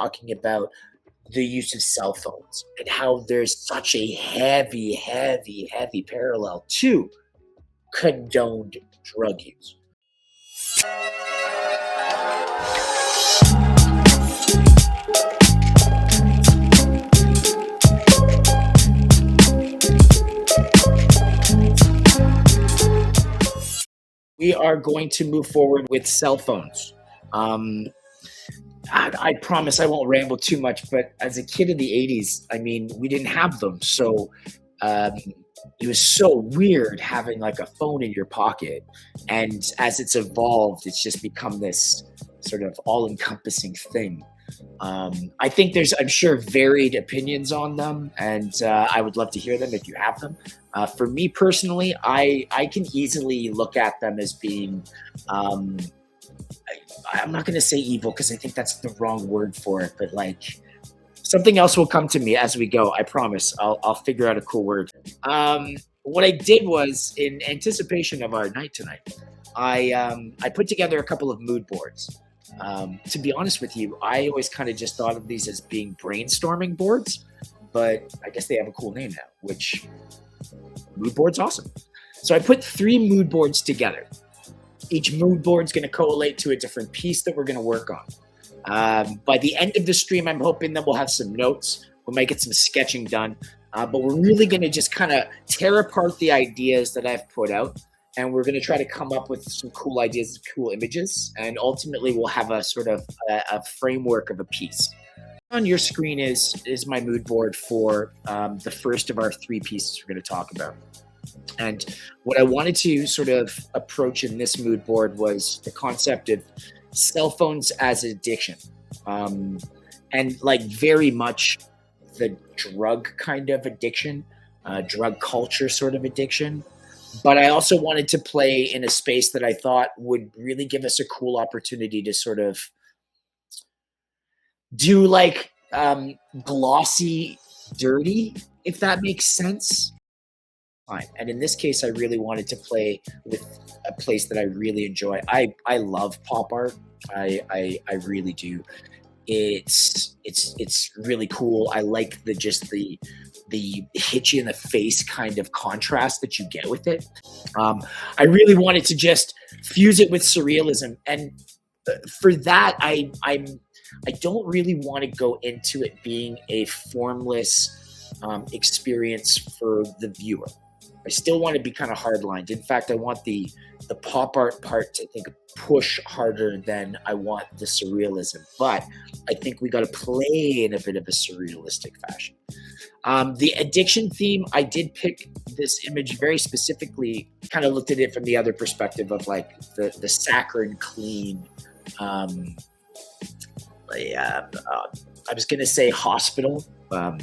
talking about the use of cell phones and how there's such a heavy, heavy, heavy parallel to condoned drug use. We are going to move forward with cell phones. Um, I promise I won't ramble too much, but as a kid in the 80s, I mean, we didn't have them. So um, it was so weird having like a phone in your pocket. And as it's evolved, it's just become this sort of all encompassing thing. I think there's, I'm sure, varied opinions on them, and I would love to hear them if you have them. For me personally, I can easily look at them as being, um, I'm not going to say evil because I think that's the wrong word for it, but like something else will come to me as we go. I promise. I'll figure out a cool word. What I did was, in anticipation of our night tonight, I put together a couple of mood boards. To be honest with you, I always kind of just thought of these as being brainstorming boards, but I guess they have a cool name now, which mood board's awesome. So I put 3 mood boards together. Each mood board's going to collate to a different piece that we're going to work on. By the end of the stream, I'm hoping that we'll have some notes. We might get some sketching done, but we're really going to just kind of tear apart the ideas that I've put out. And we're going to try to come up with some cool ideas, cool images, and ultimately we'll have a sort of a framework of a piece. On your screen is my mood board for the first of our 3 pieces we're going to talk about. And what I wanted to sort of approach in this mood board was the concept of cell phones as addiction, and like very much the drug kind of addiction, drug culture sort of addiction. But I also wanted to play in a space that I thought would really give us a cool opportunity to sort of do like glossy dirty, if that makes sense. Fine. And in this case, I really wanted to play with a place that I really enjoy. I love pop art. I really do. It's really cool. I like the hit you in the face kind of contrast that you get with it. I really wanted to just fuse it with surrealism, and for that, I don't really want to go into it being a formless experience for the viewer. I still want to be kind of hardlined. In fact, I want the pop art part to, I think, push harder than I want the surrealism. But I think we got to play in a bit of a surrealistic fashion. The addiction theme, I did pick this image very specifically, kind of looked at it from the other perspective of like the saccharine clean, I was going to say hospital,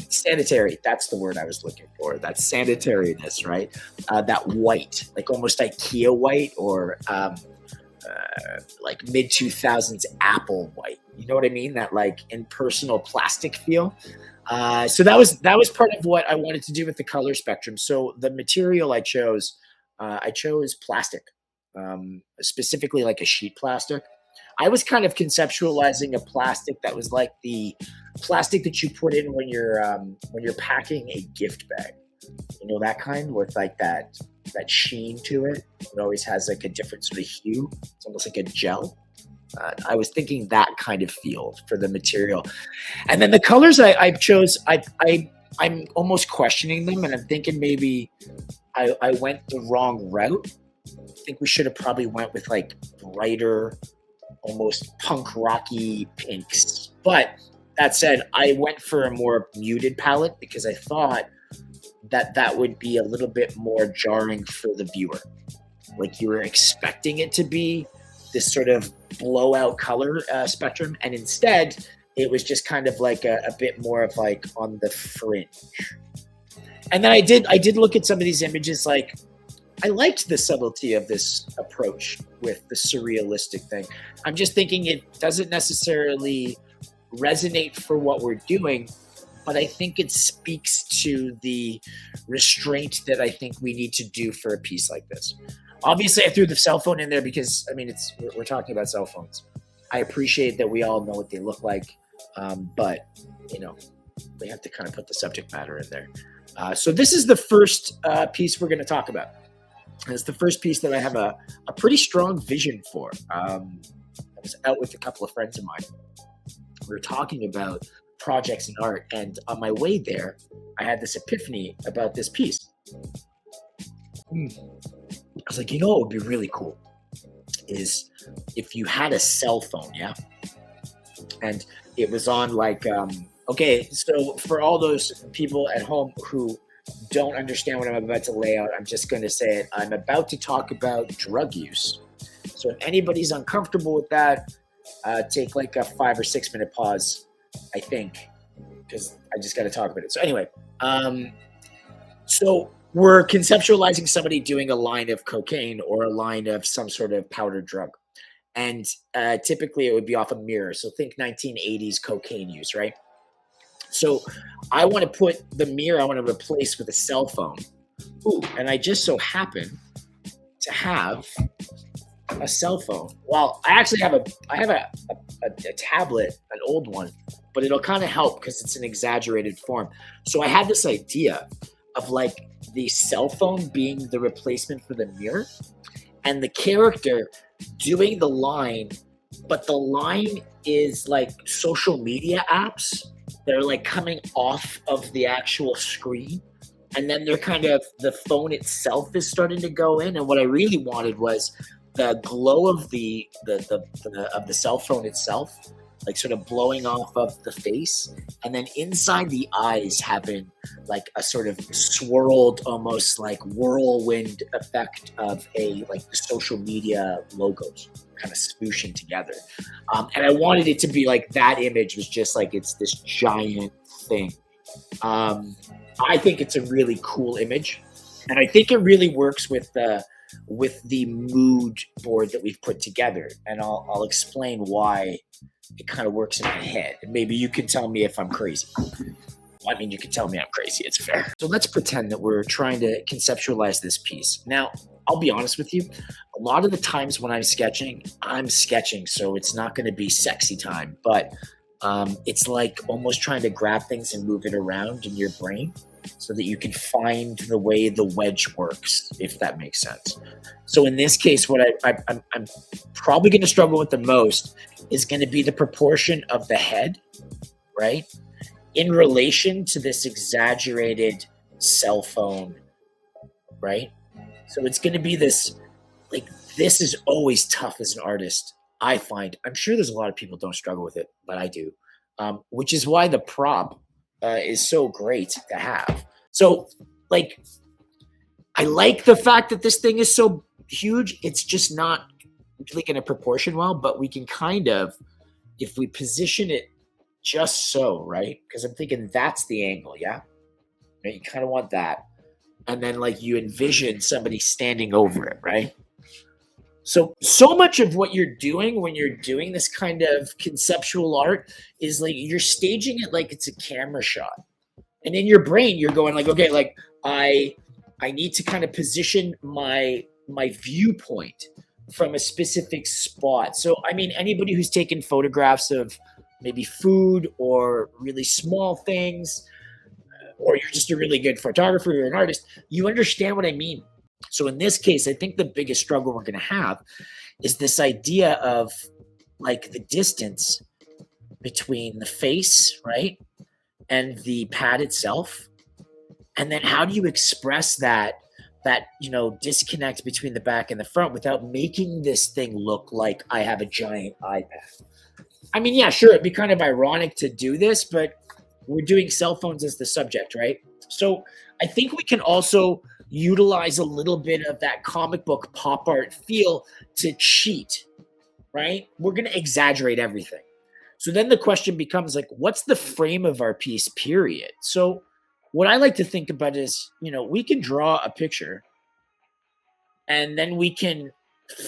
sanitary. That's the word I was looking for. That sanitariness, right? That white, like almost IKEA white, or like mid 2000s Apple white. You know what I mean? That like impersonal plastic feel. So that was part of what I wanted to do with the color spectrum. So the material I chose plastic, specifically like a sheet plastic. I was kind of conceptualizing a plastic that was like the plastic that you put in when you're packing a gift bag. You know, that kind with like that sheen to it. It always has like a different sort of hue. It's almost like a gel. I was thinking that kind of feel for the material, and then the colors I chose. I'm almost questioning them, and I'm thinking maybe I went the wrong route. I think we should have probably went with like brighter, almost punk rocky pinks. But that said, I went for a more muted palette because I thought that would be a little bit more jarring for the viewer. Like you were expecting it to be this sort of blowout color spectrum, and instead it was just kind of like a bit more of like on the fringe. And then I did look at some of these images. Like I liked the subtlety of this approach with the surrealistic thing. I'm just thinking it doesn't necessarily resonate for what we're doing, but I think it speaks to the restraint that I think we need to do for a piece like this. Obviously, I threw the cell phone in there because, I mean, we're talking about cell phones. I appreciate that we all know what they look like. But, you know, we have to kind of put the subject matter in there. So this is the first piece we're going to talk about. It's the first piece that I have a pretty strong vision for. I was out with a couple of friends of mine. We were talking about projects in art, and on my way there, I had this epiphany about this piece. I was like, you know what would be really cool is if you had a cell phone, yeah? And it was on like, okay, so for all those people at home who don't understand what I'm about to lay out, I'm just going to say it. I'm about to talk about drug use. So if anybody's uncomfortable with that, take like a 5 or 6 minute pause, I think, because I just got to talk about it. So anyway, so we're conceptualizing somebody doing a line of cocaine or a line of some sort of powdered drug. And typically it would be off a mirror. So think 1980s cocaine use, right? So I want to put the mirror, I want to replace with a cell phone. Ooh, and I just so happen to have a cell phone. Well, I actually have a tablet, an old one, but it'll kind of help because it's an exaggerated form. So I had this idea of like the cell phone being the replacement for the mirror and the character doing the line, but the line is like social media apps that are like coming off of the actual screen. And then they're kind of, the phone itself is starting to go in. And what I really wanted was the glow of the cell phone itself, like sort of blowing off of the face, and then inside the eyes having like a sort of swirled, almost like whirlwind effect of a like the social media logos kind of smooshing together. And I wanted it to be like that image was just like it's this giant thing. I think it's a really cool image, and I think it really works with the mood board that we've put together, and I'll explain why it kind of works in my head. And maybe you can tell me if I'm crazy. Well, I mean, you can tell me I'm crazy. It's fair. So let's pretend that we're trying to conceptualize this piece. Now, I'll be honest with you. A lot of the times when I'm sketching, so it's not going to be sexy time, but it's like almost trying to grab things and move it around in your brain so that you can find the way the wedge works, if that makes sense. So in this case, what I'm probably going to struggle with the most is going to be the proportion of the head, right, in relation to this exaggerated cell phone, right? So it's going to be this, like, this is always tough as an artist, I find. I'm sure there's a lot of people don't struggle with it, but I do, which is why the prop is so great to have. So, like, I like the fact that this thing is so huge. It's just not really going to proportion well, but we can kind of, if we position it just so, right? Because I'm thinking that's the angle, yeah? Right? You kind of want that. And then, like, you envision somebody standing over it, right? So much of what you're doing when you're doing this kind of conceptual art is like you're staging it like it's a camera shot. And in your brain, you're going like, okay, like I need to kind of position my viewpoint from a specific spot. So, I mean, anybody who's taken photographs of maybe food or really small things, or you're just a really good photographer, you're an artist, you understand what I mean. So in this case, I think the biggest struggle we're going to have is this idea of like the distance between the face, right, and the pad itself. And then how do you express that, you know, disconnect between the back and the front without making this thing look like I have a giant iPad? I mean, yeah, sure, it'd be kind of ironic to do this, but we're doing cell phones as the subject, right? So I think we can also utilize a little bit of that comic book pop art feel to cheat, right? We're going to exaggerate everything. So then the question becomes like, what's the frame of our piece, period? So what I like to think about is, you know, we can draw a picture and then we can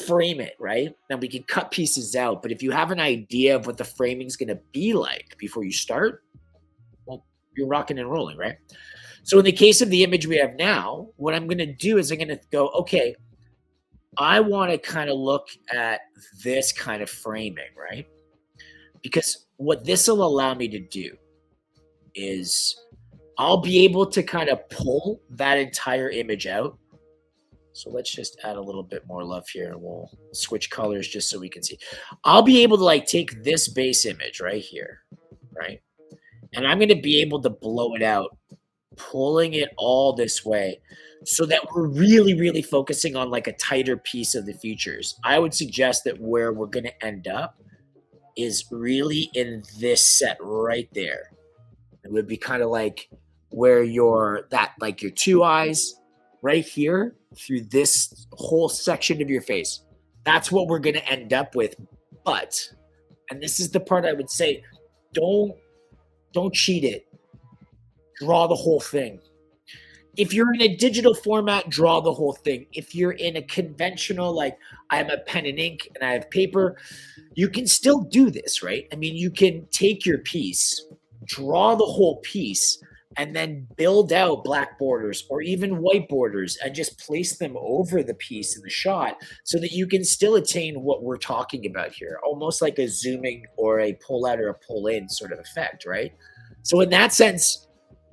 frame it, right? And we can cut pieces out. But if you have an idea of what the framing is going to be like before you start, well, you're rocking and rolling, right? So in the case of the image we have now, what I'm going to do is I'm going to go, okay, I want to kind of look at this kind of framing, right? Because what this will allow me to do is I'll be able to kind of pull that entire image out. So let's just add a little bit more love here and we'll switch colors just so we can see. I'll be able to like take this base image right here, right? And I'm going to be able to blow it out, pulling it all this way so that we're really, really focusing on like a tighter piece of the features. I would suggest that where we're going to end up is really in this set right there. It would be kind of like where like your two eyes right here through this whole section of your face. That's what we're going to end up with. But, and this is the part I would say, don't cheat it. Draw the whole thing. If you're in a digital format, draw the whole thing. If you're in a conventional, like I have a pen and ink and I have paper, you can still do this, right? I mean, you can take your piece, draw the whole piece, and then build out black borders or even white borders and just place them over the piece in the shot so that you can still attain what we're talking about here, almost like a zooming or a pull out or a pull in sort of effect, right? So in that sense,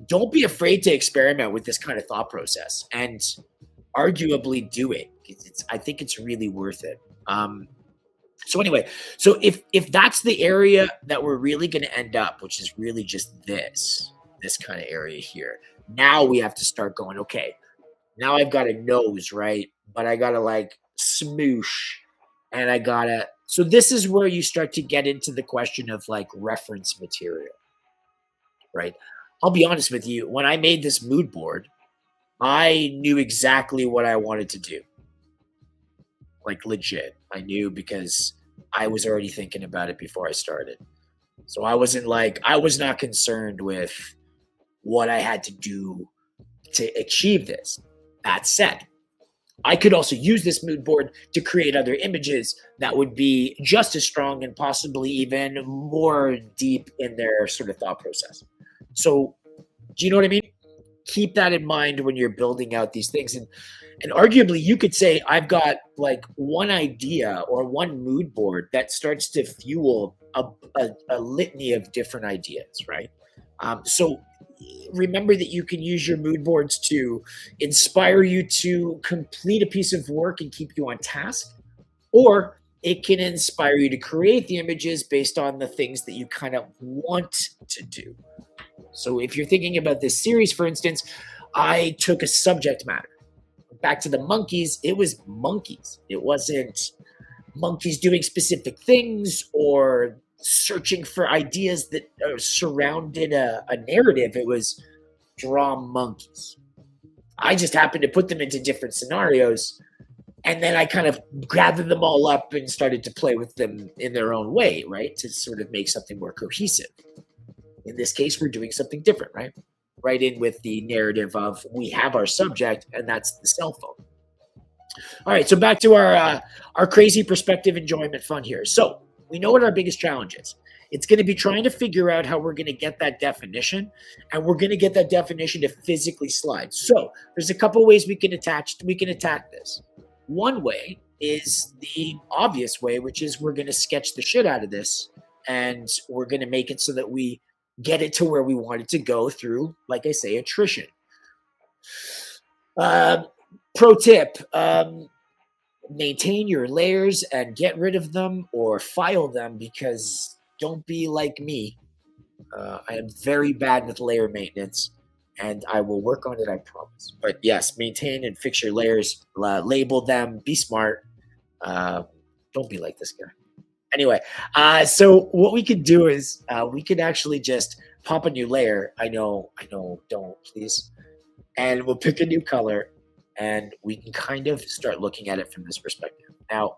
don't be afraid to experiment with this kind of thought process and arguably do it. I think it's really worth it. So anyway, so if that's the area that we're really going to end up, which is really just this kind of area here, now we have to start going, okay, now I've got a nose, right? But I got to like smoosh and so this is where you start to get into the question of like reference material, right? I'll be honest with you. When I made this mood board, I knew exactly what I wanted to do. Like legit. I knew because I was already thinking about it before I started. So I was not concerned with what I had to do to achieve this. That said, I could also use this mood board to create other images that would be just as strong and possibly even more deep in their sort of thought process. So, do you know what I mean? Keep that in mind when you're building out these things. And arguably, you could say, I've got like one idea or one mood board that starts to fuel a litany of different ideas, right? So, remember that you can use your mood boards to inspire you to complete a piece of work and keep you on task, or it can inspire you to create the images based on the things that you kind of want to do. So if you're thinking about this series, for instance, I took a subject matter. Back to the monkeys, it was monkeys. It wasn't monkeys doing specific things or searching for ideas that surrounded a narrative. It was draw monkeys. I just happened to put them into different scenarios, and then I kind of gathered them all up and started to play with them in their own way, right? To sort of make something more cohesive. In this case, we're doing something different, right? Right in with the narrative of we have our subject, and that's the cell phone. All right, so back to our crazy perspective enjoyment fun here. So we know what our biggest challenge is. It's going to be trying to figure out how we're going to get that definition, and we're going to get that definition to physically slide. So there's a couple ways we can attack this. One way is the obvious way, which is we're going to sketch the shit out of this, and we're going to make it so that we get it to where we want it to go through, like I say, attrition. Pro tip, maintain your layers and get rid of them or file them, because don't be like me. I am very bad with layer maintenance, and I will work on it, I promise. But yes, maintain and fix your layers, label them, be smart. Don't be like this guy. Anyway, so what we could do is we could actually just pop a new layer. I know, don't please. And we'll pick a new color, and we can kind of start looking at it from this perspective. Now,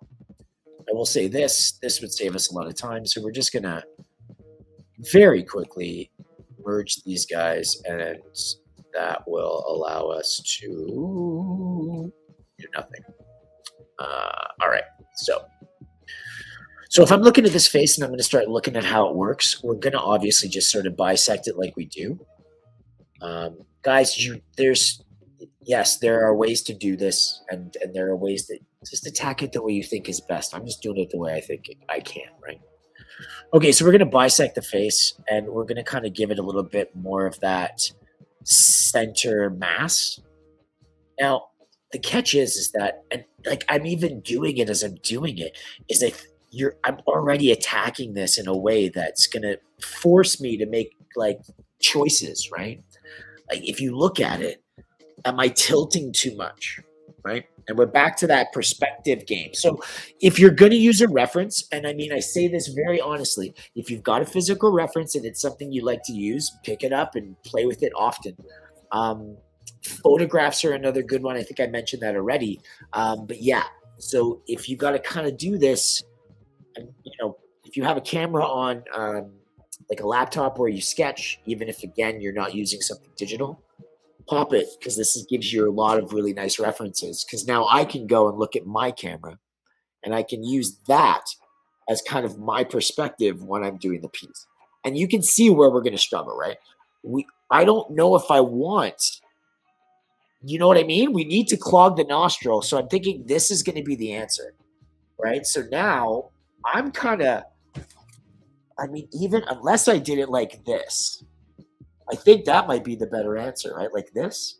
I will say this would save us a lot of time. So we're just going to very quickly merge these guys, and that will allow us to do nothing. All right, so if I'm looking at this face and I'm going to start looking at how it works, we're going to obviously just sort of bisect it like we do. Guys, there are ways to do this, and there are ways that just attack it the way you think is best. I'm just doing it the way I think I can, right? Okay, so we're gonna bisect the face, and we're gonna kind of give it a little bit more of that center mass. Now, the catch is that, and like I'm even doing it as I'm doing it, is that I'm already attacking this in a way that's gonna force me to make like choices, right? Like if you look at it, am I tilting too much? Right. And we're back to that perspective game. So if you're going to use a reference, and I mean, I say this very honestly, if you've got a physical reference and it's something you like to use, pick it up and play with it often. Um, Photographs are another good one. I think I mentioned that already. But yeah, so if you got to kind of do this, and if you have a camera on like a laptop where you sketch, even if again you're not using something digital, pop it, because gives you a lot of really nice references. Because now I can go and look at my camera and I can use that as kind of my perspective when I'm doing the piece. And you can see where we're going to struggle, right? I don't know if I want, you know what I mean? We need to clog the nostril. So I'm thinking this is going to be the answer, right? So now I'm kind of, I mean, even unless I did it like this, I think that might be the better answer, right? Like this,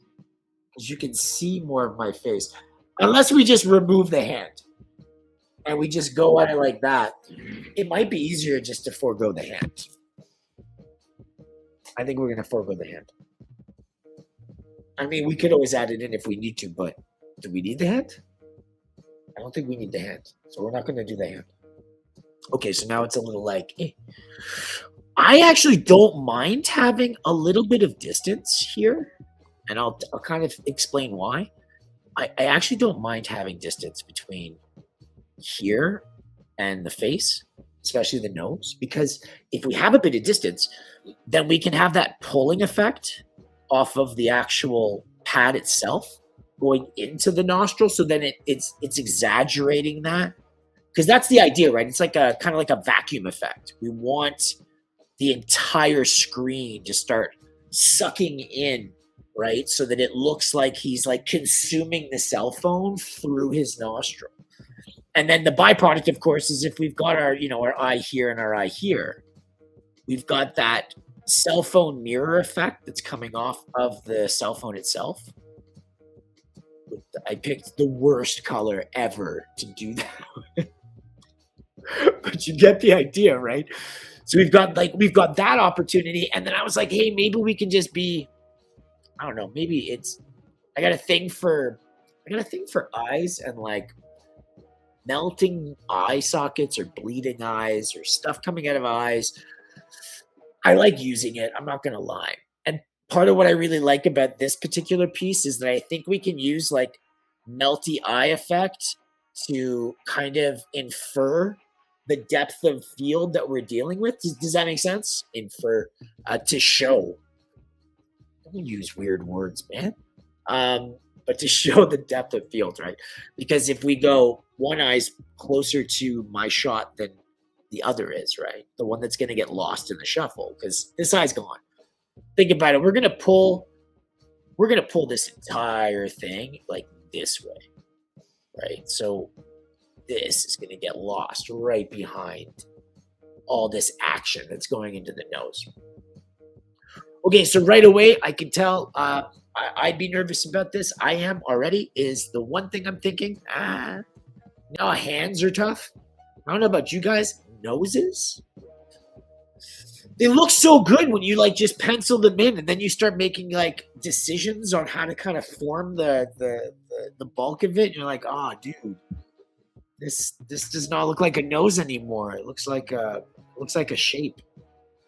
because you can see more of my face. Unless we just remove the hand and we just go at it like that, it might be easier just to forego the hand. I think we're going to forego the hand. I mean, we could always add it in if we need to, but do we need the hand? I don't think we need the hand. So we're not going to do the hand. Okay, so now it's a little like, I actually don't mind having a little bit of distance here, and I'll kind of explain why. I actually don't mind having distance between here and the face, especially the nose, because if we have a bit of distance, then we can have that pulling effect off of the actual pad itself going into the nostril. So then it's exaggerating that, because that's the idea, right? It's like a kind of like a vacuum effect. We want the entire screen to start sucking in, right? So that it looks like he's like consuming the cell phone through his nostril. And then the byproduct, of course, is if we've got our, our eye here and our eye here, we've got that cell phone mirror effect that's coming off of the cell phone itself. I picked the worst color ever to do that. But you get the idea, right? So we've got that opportunity. And then I was like, hey, maybe we can just be, I don't know, maybe I got a thing for eyes and like melting eye sockets or bleeding eyes or stuff coming out of eyes. I like using it. I'm not going to lie. And part of what I really like about this particular piece is that I think we can use like melty eye effect to kind of infer the depth of field that we're dealing with. Does that make sense? Infer, to show. Don't use weird words, man. But to show the depth of field, right? Because if we go, one eye's closer to my shot than the other is, right? The one that's going to get lost in the shuffle, because this eye's gone. Think about it. We're going to pull this entire thing like this way, right? So this is going to get lost right behind all this action that's going into the nose. Okay, so right away, I can tell I'd be nervous about this. I am already, is the one thing I'm thinking. Now hands are tough. I don't know about you guys. Noses? They look so good when you like just pencil them in, and then you start making like decisions on how to kind of form the bulk of it. And you're like, oh, dude, this does not look like a nose anymore. It looks like a shape.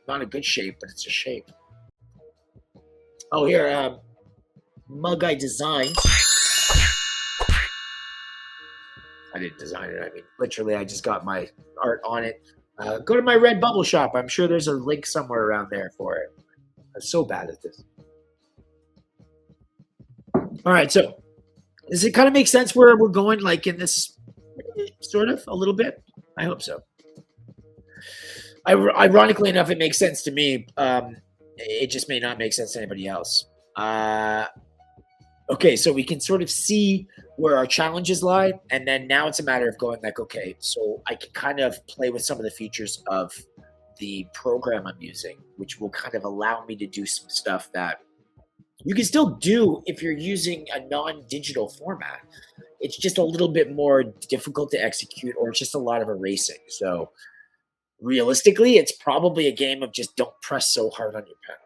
Not a good shape, but it's a shape. Oh, here, mug I designed. I didn't design it. I mean, literally, I just got my art on it. Go to my Redbubble shop. I'm sure there's a link somewhere around there for it. I'm so bad at this. All right, so does it kind of make sense where we're going, like in this sort of a little bit? I hope so. Ironically enough, it makes sense to me. It just may not make sense to anybody else. Okay, so we can sort of see where our challenges lie, and then now it's a matter of going like, okay, so I can kind of play with some of the features of the program I'm using, which will kind of allow me to do some stuff that you can still do if you're using a non-digital format. It's just a little bit more difficult to execute, or it's just a lot of erasing. So realistically, it's probably a game of just don't press so hard on your pen.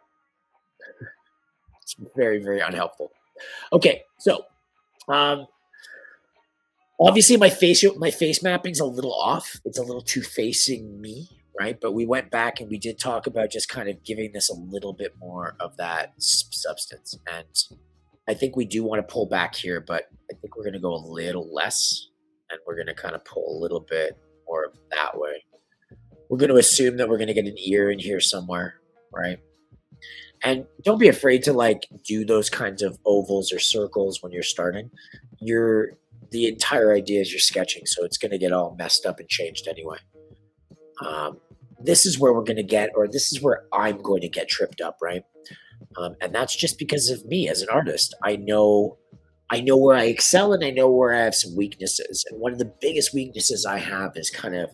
It's very, very unhelpful. Okay, so um, obviously my face mapping's a little off. It's a little too facing me, right? But we went back and we did talk about just kind of giving this a little bit more of that substance. And I think we do want to pull back here, but I think we're going to go a little less, and we're going to kind of pull a little bit more that way. We're going to assume that we're going to get an ear in here somewhere, right? And don't be afraid to like do those kinds of ovals or circles when you're starting. You're The entire idea is you're sketching, so it's going to get all messed up and changed anyway. Um, this is where we're going to get, or this is where I'm going to get tripped up, right? And that's just because of me as an artist. I know where I excel and I know where I have some weaknesses. And one of the biggest weaknesses I have is kind of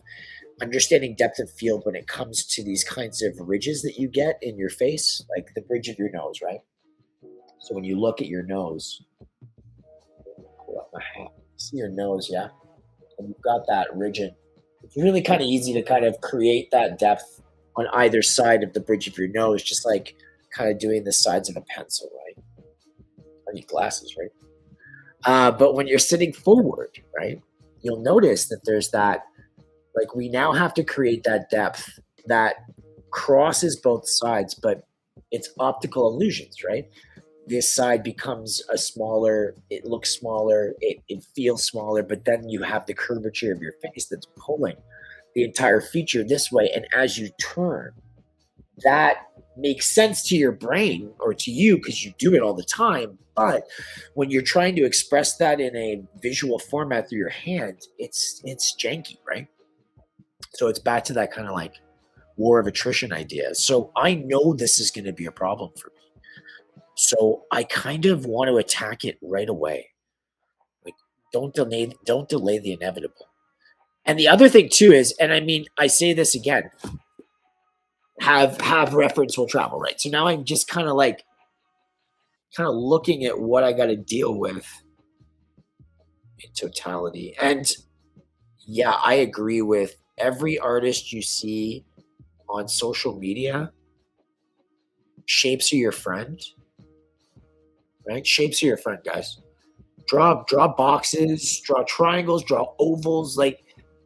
understanding depth of field when it comes to these kinds of ridges that you get in your face, like the bridge of your nose, right? So when you look at your nose, pull up my hat, see your nose, yeah? And you've got that ridge in. It's really kind of easy to kind of create that depth on either side of the bridge of your nose, just like kind of doing the sides of a pencil, right? I need glasses, right? But when you're sitting forward, right, you'll notice that there's that, like, we now have to create that depth that crosses both sides, but it's optical illusions, right? This side becomes a smaller, it looks smaller, it feels smaller, but then you have the curvature of your face that's pulling the entire feature this way. And as you turn, that makes sense to your brain or to you because you do it all the time. But when you're trying to express that in a visual format through your hand, it's janky, right? So it's back to that kind of like war of attrition idea. So I know this is going to be a problem for me. So I kind of want to attack it right away. Like don't delay the inevitable. And the other thing too is, and I mean, I say this again, have reference will travel, right? So now I'm just kind of looking at what I got to deal with in totality. And yeah, I agree with every artist you see on social media. Shapes are your friend, right? Shapes are your friend, guys. Draw boxes, draw triangles, draw ovals. Like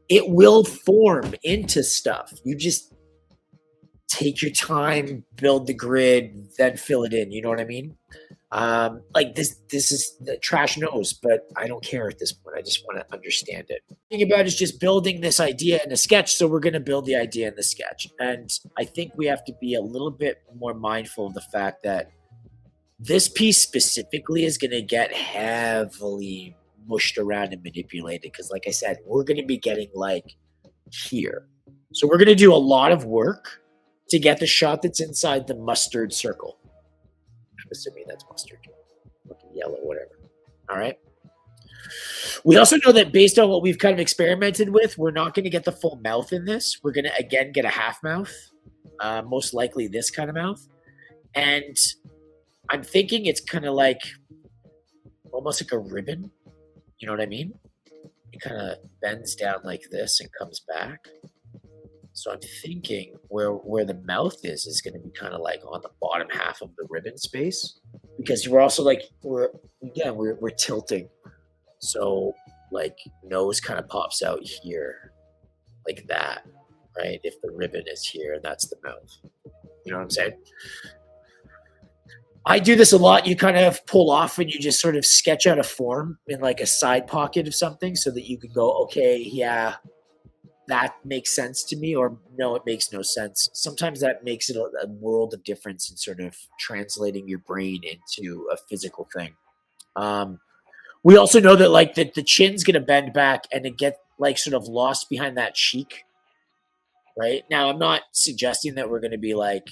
it will form into stuff. You just take your time, build the grid, then fill it in. You know what I mean? Like this is the trash knows, but I don't care at this point. I just want to understand it. The thing about is just building this idea in a sketch. So we're going to build the idea in the sketch. And I think we have to be a little bit more mindful of the fact that this piece specifically is going to get heavily mushed around and manipulated. Cause like I said, we're going to be getting like here. So we're going to do a lot of work to get the shot that's inside the mustard circle. I'm assuming that's mustard, looking yellow, whatever. All right. We also know that based on what we've kind of experimented with, we're not going to get the full mouth in this. We're going to again get a half mouth, most likely this kind of mouth. And I'm thinking it's kind of like almost like a ribbon. You know what I mean? It kind of bends down like this and comes back. So I'm thinking where the mouth is going to be kind of like on the bottom half of the ribbon space, because we're also like we're tilting, so like nose kind of pops out here like that, right? If the ribbon is here, that's the mouth. You know what I'm saying? I do this a lot. You kind of pull off and you just sort of sketch out a form in like a side pocket of something so that you can go, okay, yeah, that makes sense to me, or no, it makes no sense. Sometimes that makes it a world of difference in sort of translating your brain into a physical thing. Um, we also know that like the chin's gonna bend back and it get like sort of lost behind that cheek. Right now, I'm not suggesting that we're gonna be like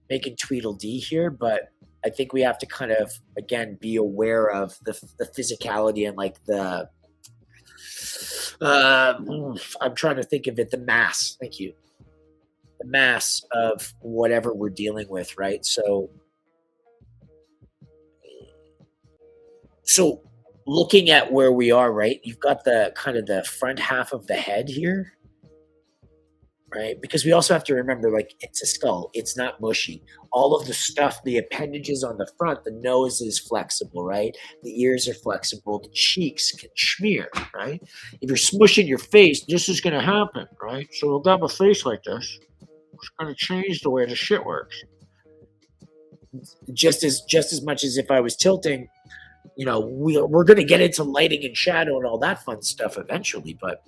making Tweedledee here, but I think we have to kind of, again, be aware of the physicality and like uh, I'm trying to think of it, the mass. Thank you. The mass of whatever we're dealing with, right? So looking at where we are, right? You've got the kind of the front half of the head here, right? Because we also have to remember, like, it's a skull. It's not mushy. All of the stuff, the appendages on the front, the nose is flexible, right? The ears are flexible. The cheeks can smear, right? If you're smushing your face, this is going to happen, right? So I've got my face like this. It's going to change the way the shit works. Just as much as if I was tilting, we're going to get into lighting and shadow and all that fun stuff eventually, but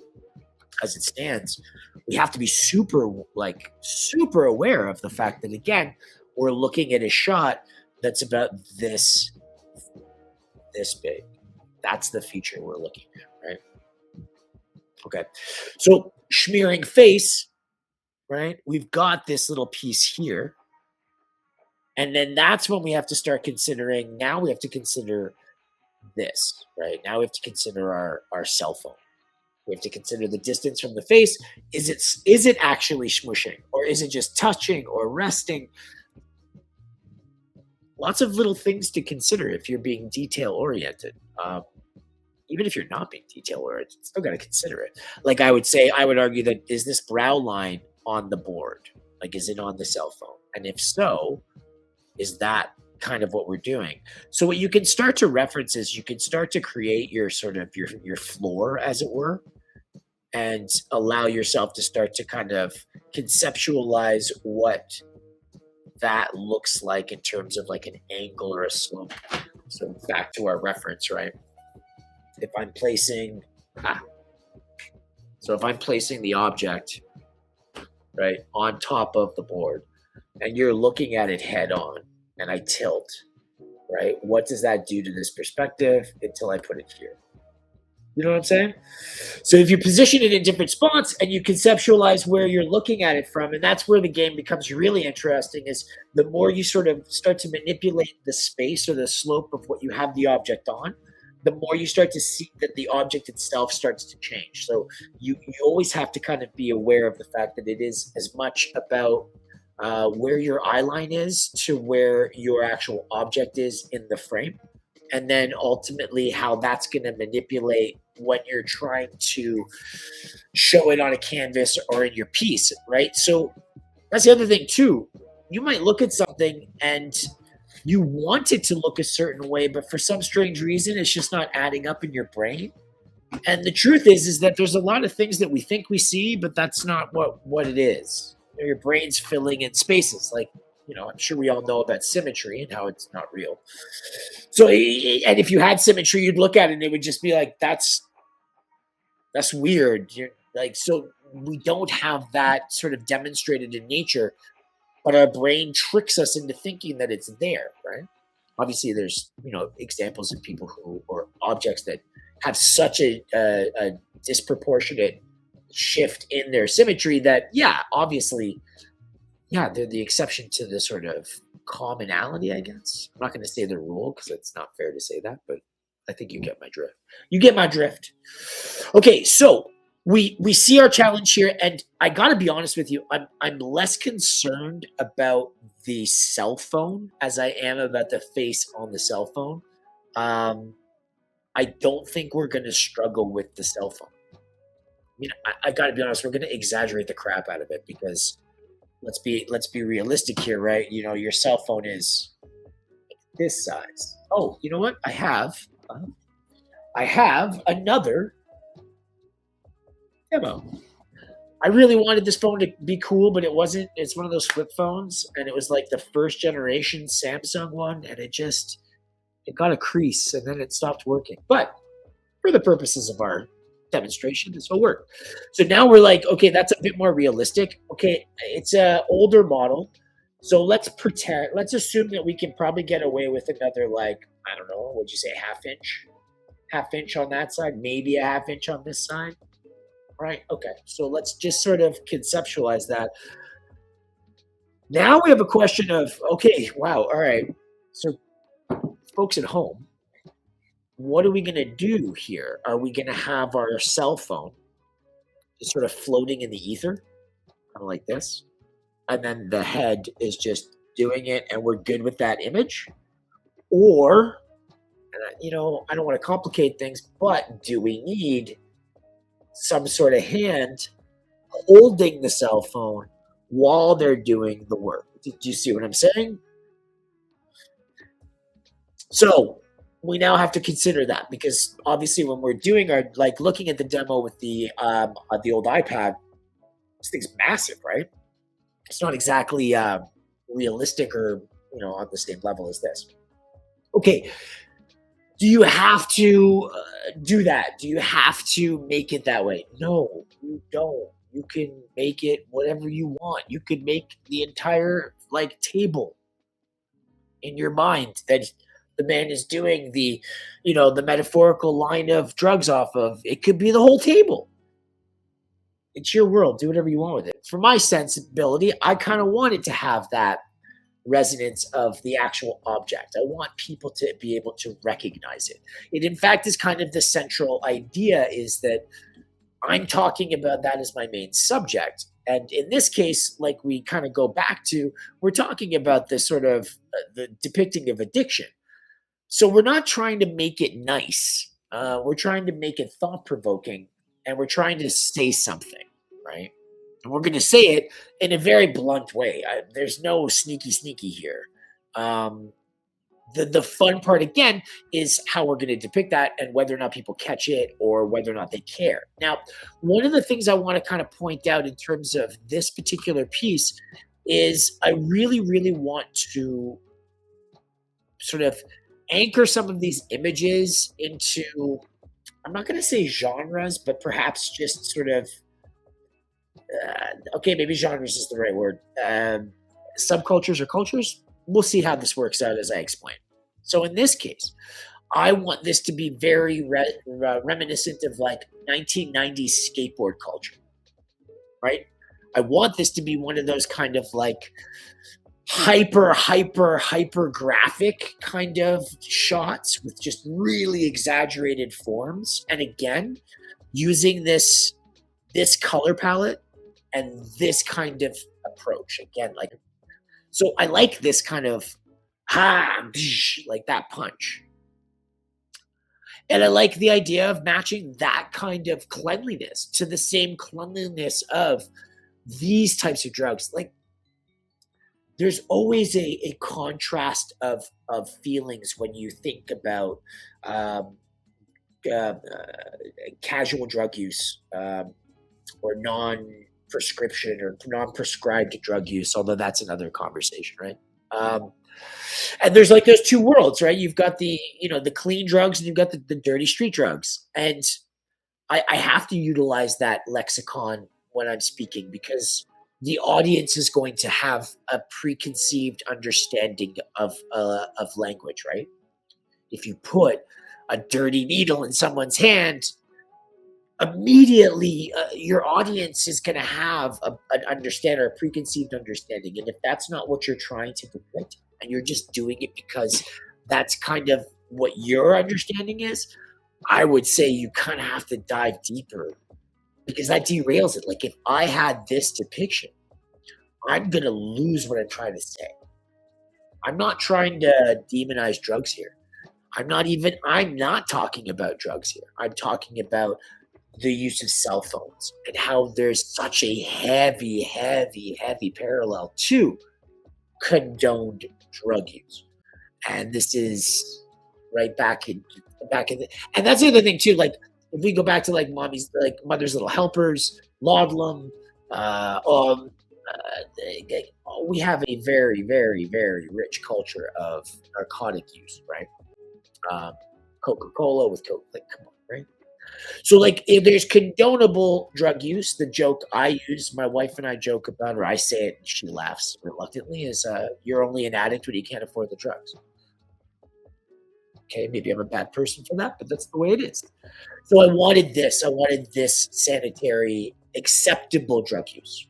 as it stands, we have to be super aware of the fact that, again, we're looking at a shot that's about this big. That's the feature we're looking at, right? Okay. So smearing face, right? We've got this little piece here. And then that's when we have to start considering, now we have to consider this, right? Now we have to consider our cell phone. We have to consider the distance from the face. Is it actually smushing, or is it just touching or resting? Lots of little things to consider if you're being detail oriented. Even if you're not being detail oriented, still got to consider it. Like I would argue that, is this brow line on the board? Like, is it on the cell phone? And if so, is that kind of what we're doing? So what you can start to reference is, you can start to create your sort of your floor, as it were, and allow yourself to start to kind of conceptualize what that looks like in terms of like an angle or a slope. So back to our reference, right? If I'm placing, so if I'm placing the object, right, on top of the board, and you're looking at it head on, and I tilt, right? What does that do to this perspective until I put it here? You know what I'm saying? So if you position it in different spots and you conceptualize where you're looking at it from, and that's where the game becomes really interesting, is the more you sort of start to manipulate the space or the slope of what you have the object on, the more you start to see that the object itself starts to change. So you always have to kind of be aware of the fact that it is as much about where your eye line is to where your actual object is in the frame, and then ultimately how that's going to manipulate when you're trying to show it on a canvas or in your piece, right? So that's the other thing too. You might look at something and you want it to look a certain way, but for some strange reason, it's just not adding up in your brain. And the truth is that there's a lot of things that we think we see, but that's not what it is. Your brain's filling in spaces. Like, I'm sure we all know about symmetry and how it's not real. So, and if you had symmetry, you'd look at it and it would just be like, that's weird. So we don't have that sort of demonstrated in nature, but our brain tricks us into thinking that it's there, right? Obviously, there's, examples of people or objects that have such a disproportionate shift in their symmetry that, obviously, they're the exception to the sort of commonality, I guess. I'm not going to say the rule because it's not fair to say that, but I think you get my drift. You get my drift. Okay, so we see our challenge here, and I got to be honest with you, I'm less concerned about the cell phone as I am about the face on the cell phone. I don't think we're going to struggle with the cell phone. I got to be honest, we're going to exaggerate the crap out of it because let's be realistic here, right? Your cell phone is this size. Oh, you know what? I have another demo. I really wanted this phone to be cool, but it wasn't. It's one of those flip phones, and it was like the first generation Samsung one, and it got a crease, and then it stopped working. But for the purposes of our demonstration, this will work. So now we're like, okay, that's a bit more realistic. Okay, it's a older model, so let's assume that we can probably get away with another, like, I don't know, what'd you say, half inch on that side, maybe a half inch on this side, right? Okay, so let's just sort of conceptualize that. Now we have a question of, okay, wow, all right, So, folks at home, what are we going to do here? Are we going to have our cell phone just sort of floating in the ether, kind of like this? And then the head is just doing it and we're good with that image? Or, I don't want to complicate things, but do we need some sort of hand holding the cell phone while they're doing the work? Do you see what I'm saying? So we now have to consider that because obviously when we're doing our like looking at the demo with the old iPad, this thing's massive, right? It's not exactly realistic or on the same level as this. Okay, do you have to do that? Do you have to make it that way? No, you don't. You can make it whatever you want. You could make the entire like table in your mind that the man is doing the metaphorical line of drugs off of. It could be the whole table. It's your world. Do whatever you want with it. For my sensibility, I kind of want it to have that resonance of the actual object. I want people to be able to recognize it. It, in fact, is kind of the central idea is that I'm talking about that as my main subject. And in this case, like we kind of go back to, we're talking about this sort of the depicting of addiction. So we're not trying to make it nice. We're trying to make it thought provoking, and we're trying to say something, right? And we're going to say it in a very blunt way. There's no sneaky here. Um, the fun part again is how we're going to depict that and whether or not people catch it or whether or not they care. Now, one of the things I want to kind of point out in terms of this particular piece is I really, really want to sort of anchor some of these images into, I'm not going to say genres, but perhaps just sort of, okay, maybe genres is the right word. Subcultures or cultures. We'll see how this works out as I explain. So in this case, I want this to be very reminiscent of like 1990s skateboard culture, right? I want this to be one of those kind of like hyper graphic kind of shots with just really exaggerated forms. And again, using this color palette and this kind of approach. Again, like, so I like this kind of like that punch. And I like the idea of matching that kind of cleanliness to the same cleanliness of these types of drugs. Like there's always a contrast of feelings when you think about um, casual drug use or non-prescription or non-prescribed drug use, although that's another conversation, right? Um, and there's like those two worlds, right? You've got the clean drugs and you've got the dirty street drugs. And I have to utilize that lexicon when I'm speaking because the audience is going to have a preconceived understanding of language, right? If you put a dirty needle in someone's hand, immediately your audience is going to have an understanding or a preconceived understanding. And if that's not what you're trying to depict, and you're just doing it because that's kind of what your understanding is, I would say you kind of have to dive deeper because that derails it. Like if I had this depiction, I'm going to lose what I'm trying to say. I'm not trying to demonize drugs here. I'm not talking about drugs here. I'm talking about the use of cell phones and how there's such a heavy parallel to condoned drug use. And this is right back in and that's the other thing too. Like if we go back to like Mother's Little Helpers, Laudanum, we have a very rich culture of narcotic use, right? Um, Coca-Cola with Coke, like come on, right? So like if there's condonable drug use, the joke I use, my wife and I joke about, or I say it and she laughs reluctantly, is you're only an addict when you can't afford the drugs. Okay, maybe I'm a bad person for that, but that's the way it is. So I wanted this. I wanted this sanitary, acceptable drug use,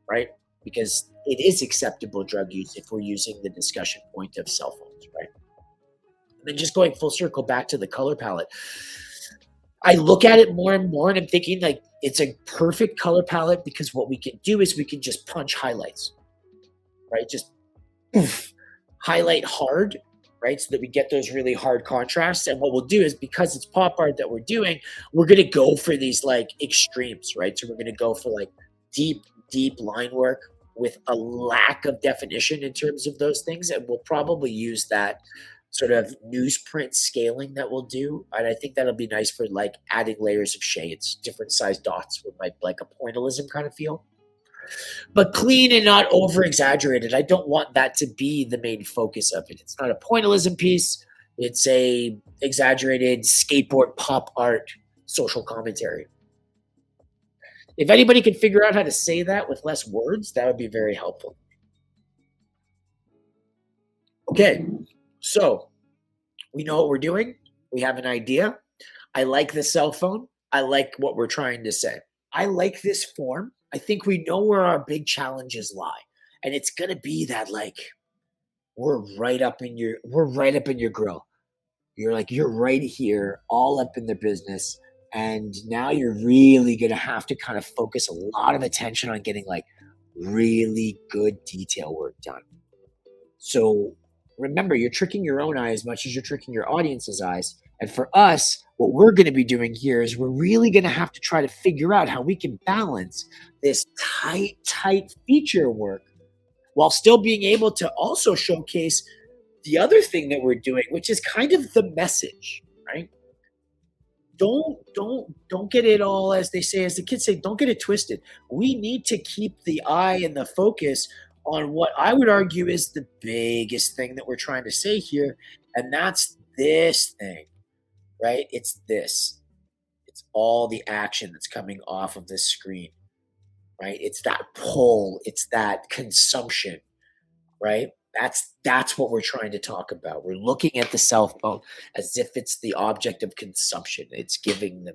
right? Because it is acceptable drug use if we're using the discussion point of cell phones, right? then just going full circle back to the color palette, I look at it more and more and I'm thinking like it's a perfect color palette because what we can do is we can just punch highlights, right? Just poof, highlight hard, right? So that we get those really hard contrasts. And what we'll do is because it's pop art that we're doing, we're going to go for these like extremes, right? So we're going to go for like deep, deep line work with a lack of definition in terms of those things. And we'll probably use that sort of newsprint scaling that we'll do. And I think that'll be nice for like adding layers of shades, different size dots with like a pointillism kind of feel, but clean and not over exaggerated. I don't want that to be the main focus of it. It's not a pointillism piece. It's a exaggerated skateboard pop art social commentary. If anybody can figure out how to say that with less words, that would be very helpful. Okay, so we know what we're doing. We have an idea. I like the cell phone. I like what we're trying to say. I like this form. I think we know where our big challenges lie. And it's going to be that like we're right up in your grill. You're right here, all up in the business. And now you're really going to have to kind of focus a lot of attention on getting like really good detail work done. So remember, you're tricking your own eye as much as you're tricking your audience's eyes. And for us, what we're going to be doing here is we're really going to have to try to figure out how we can balance this tight feature work while still being able to also showcase the other thing that we're doing, which is kind of the message, right? Don't get it all, as they say, as the kids say, don't get it twisted. We need to keep the eye and the focus on what I would argue is the biggest thing that we're trying to say here, and that's this thing, right? It's this. It's all the action that's coming off of this screen, right? It's that pull, it's that consumption, right? That's what we're trying to talk about. We're looking at the cell phone as if it's the object of consumption. It's giving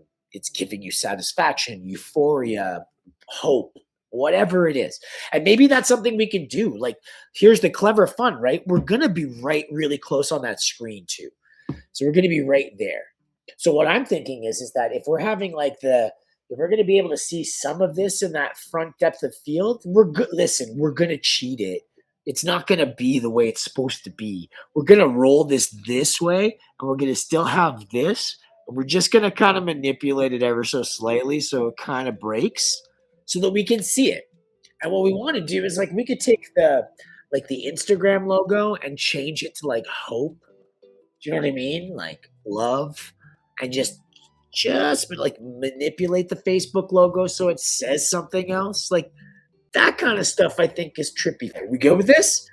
you satisfaction, euphoria, hope, whatever it is. And maybe that's something we can do. Like, here's the clever fun, right? We're going to be right really close on that screen too. So we're going to be right there. So what I'm thinking is that if we're having like if we're going to be able to see some of this in that front depth of field, we're good. Listen, we're going to cheat it. It's not going to be the way it's supposed to be. We're going to roll this way, and we're going to still have this. And we're just going to kind of manipulate it ever so slightly so it kind of breaks so that we can see it. And what we want to do is like we could take the Instagram logo and change it to like hope. Do you know what I mean? Like love, and just like manipulate the Facebook logo so it says something else. Like that kind of stuff I think is trippy. We go with this?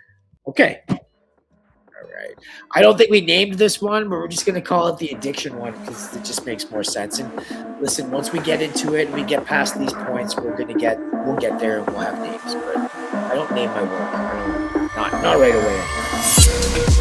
Okay. All right. I don't think we named this one, but we're just going to call it the addiction one because it just makes more sense. And listen, once we get into it and we get past these points, we'll get there and we'll have names. But I don't name my work. Not right away.